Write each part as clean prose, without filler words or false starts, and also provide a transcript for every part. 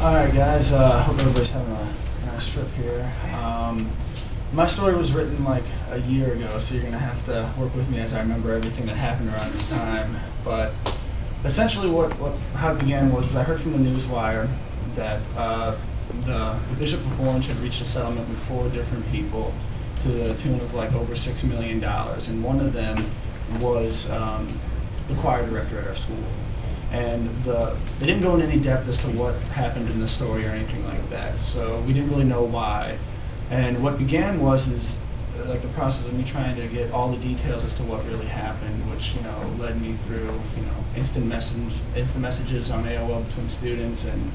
Alright guys, hope everybody's having a nice trip here. My story was written like a year ago, so you're going to have to work with me as I remember everything that happened around this time. But essentially how it began was I heard from the Newswire that the Bishop of Orange had reached a settlement with 4 different people to the tune of like over $6 million, and one of them was the choir director at our school. And they didn't go into any depth as to what happened in the story or anything like that, so we didn't really know why. And what began was like the process of me trying to get all the details as to what really happened, which led me through instant messages on AOL between students, and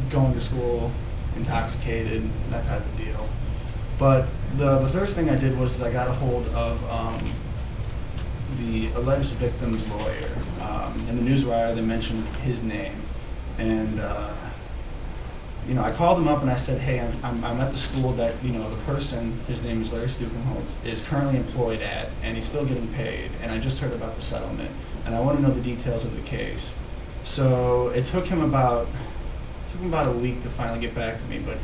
going to school intoxicated, that type of deal. But the first thing I did was I got a hold of the alleged victim's lawyer. In the Newswire, they mentioned his name, and I called him up and I said, "Hey, I'm at the school that the person, his name is Larry Stukenholtz, is currently employed at, and he's still getting paid. And I just heard about the settlement, and I want to know the details of the case." So it took him about a week to finally get back to me, but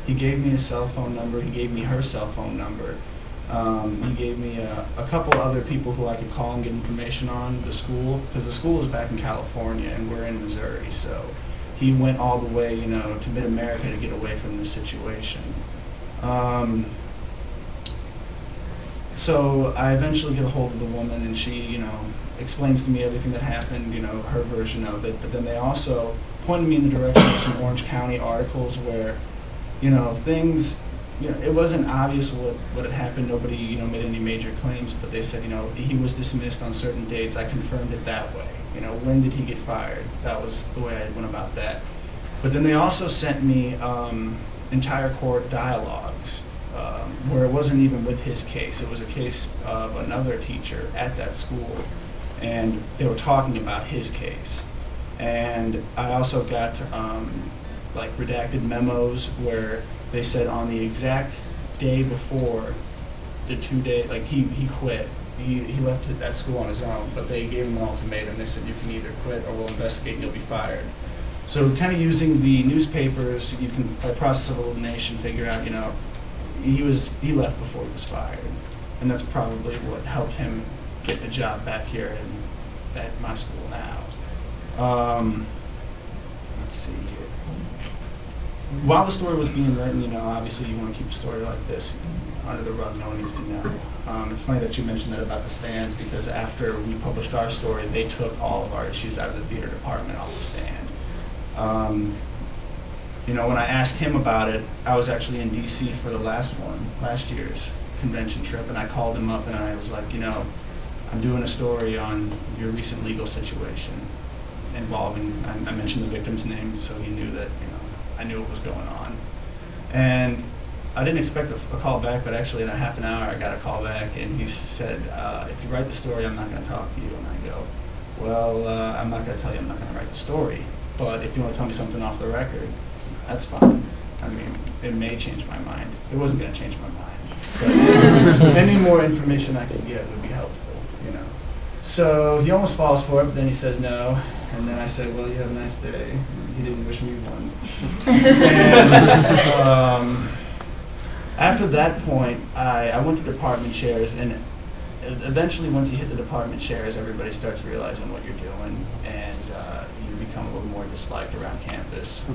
he gave me his cell phone number. He gave me her cell phone number. He gave me a couple other people who I could call and get information on the school, because the school is back in California and we're in Missouri. So he went all the way, to mid-America to get away from this situation. So I eventually get a hold of the woman, and she, explains to me everything that happened, her version of it. But then they also pointed me in the direction of some Orange County articles where, things. It wasn't obvious what had happened. Nobody, made any major claims, but they said, he was dismissed on certain dates. I confirmed it that way. When did he get fired? That was the way I went about that. But then they also sent me entire court dialogues where it wasn't even with his case. It was a case of another teacher at that school, and they were talking about his case. And I also got redacted memos where they said on the exact day before the 2 day, he quit. He left that school on his own, but they gave him an ultimatum. They said, you can either quit or we'll investigate and you'll be fired. So kind of using the newspapers, you can, by process of elimination, figure out, he left before he was fired. And that's probably what helped him get the job back here at my school now. Let's see here. While the story was being written, obviously you want to keep a story like this under the rug. No one needs to know. It's funny that you mentioned that about the stands, because after we published our story, they took all of our issues out of the theater department off the stand. When I asked him about it, I was actually in D.C. for the last year's convention trip, and I called him up and I was like, I'm doing a story on your recent legal situation involving, I mentioned the victim's name, so he knew that, I knew what was going on. And I didn't expect a call back, but actually in a half an hour I got a call back, and he said, if you write the story, I'm not going to talk to you. And I go, well, I'm not going to tell you I'm not going to write the story, but if you want to tell me something off the record, that's fine. I mean, it may change my mind. It wasn't going to change my mind, but any more information I could get would be helpful, So he almost falls for it, but then he says no. And then I said, well, you have a nice day. And he didn't wish me one. And after that point, I went to department chairs, and eventually once you hit the department chairs, everybody starts realizing what you're doing, and you become a little more disliked around campus.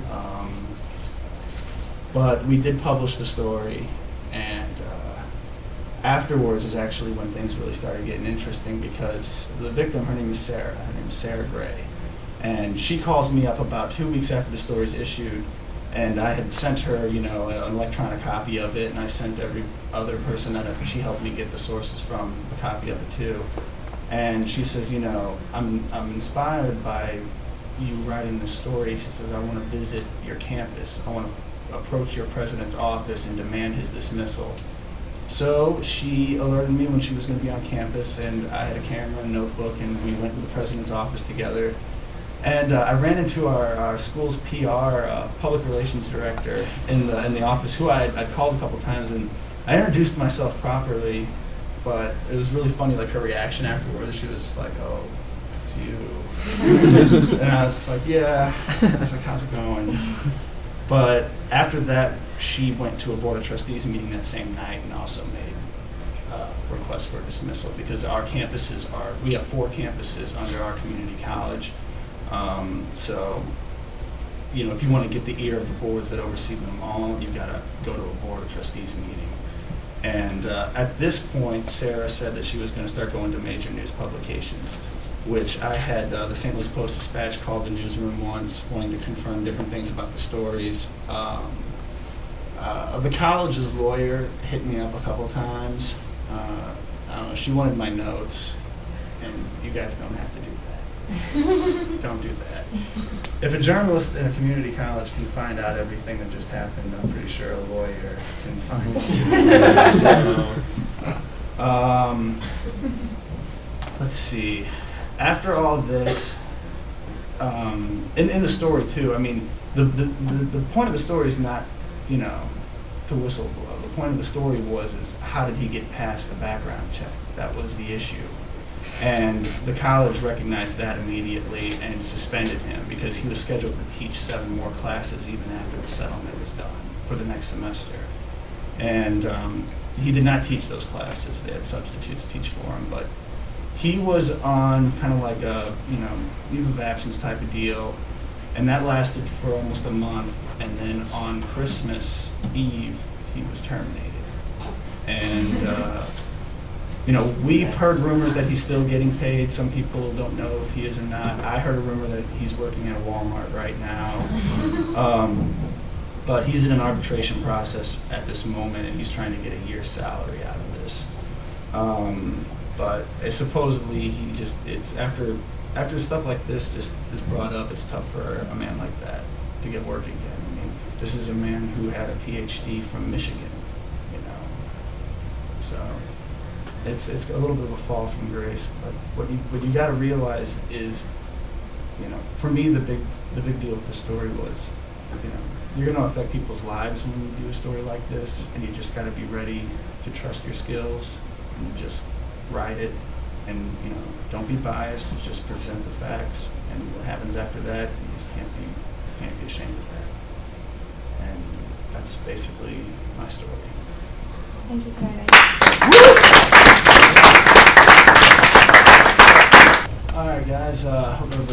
But we did publish the story, and afterwards is actually when things really started getting interesting, because the victim, her name is Sarah. Her name is Sarah Gray. And she calls me up about 2 weeks after the story's issued, and I had sent her, an electronic copy of it, and I sent every other person that she helped me get the sources from a copy of it too. And she says, I'm inspired by you writing this story. She says, I want to visit your campus. I want to approach your president's office and demand his dismissal. So she alerted me when she was going to be on campus, and I had a camera and notebook, and we went to the president's office together. And I ran into our school's PR, public relations director in the office, who I'd called a couple times, and I introduced myself properly, but it was really funny, her reaction afterwards. She was just like, oh, it's you. And I was just like, yeah. I was like, how's it going? But after that, she went to a Board of Trustees meeting that same night and also made a request for dismissal because our campuses we have 4 campuses under our community college. So, you know, if you want to get the ear of the boards that oversee them all, you've got to go to a Board of Trustees meeting. And at this point, Sarah said that she was going to start going to major news publications, which I had the St. Louis Post-Dispatch called the newsroom once, wanting to confirm different things about the stories. The college's lawyer hit me up a couple times. I don't know, she wanted my notes, and you guys don't have to do that. Don't do that. If a journalist in a community college can find out everything that just happened, I'm pretty sure a lawyer can find it too. Let's see. After all this, in the story too, I mean, the point of the story is not, you know, to whistleblow. The point of the story is how did he get past the background check? That was the issue. And the college recognized that immediately and suspended him because he was scheduled to teach 7 more classes even after the settlement was done for the next semester. And he did not teach those classes. They had substitutes teach for him, but he was on kind of like a, you know, leave of absence type of deal, and that lasted for almost a month. And then on Christmas Eve, he was terminated. And you know, we've heard rumors that he's still getting paid. Some people don't know if he is or not. I heard a rumor that he's working at Walmart right now. But he's in an arbitration process at this moment, and he's trying to get a year's salary out of this. But supposedly it's after stuff like this just is brought up, it's tough for a man like that to get work again. I mean, this is a man who had a PhD from Michigan, you know. So it's a little bit of a fall from grace. But what you got to realize is, you know, for me the big deal with the story was, you know, you're going to affect people's lives when you do a story like this, and you just got to be ready to trust your skills and just write it, and, you know, don't be biased, just present the facts, and what happens after that, you just can't be ashamed of that. And that's basically my story. Thank you so much. All right, guys, hope everybody's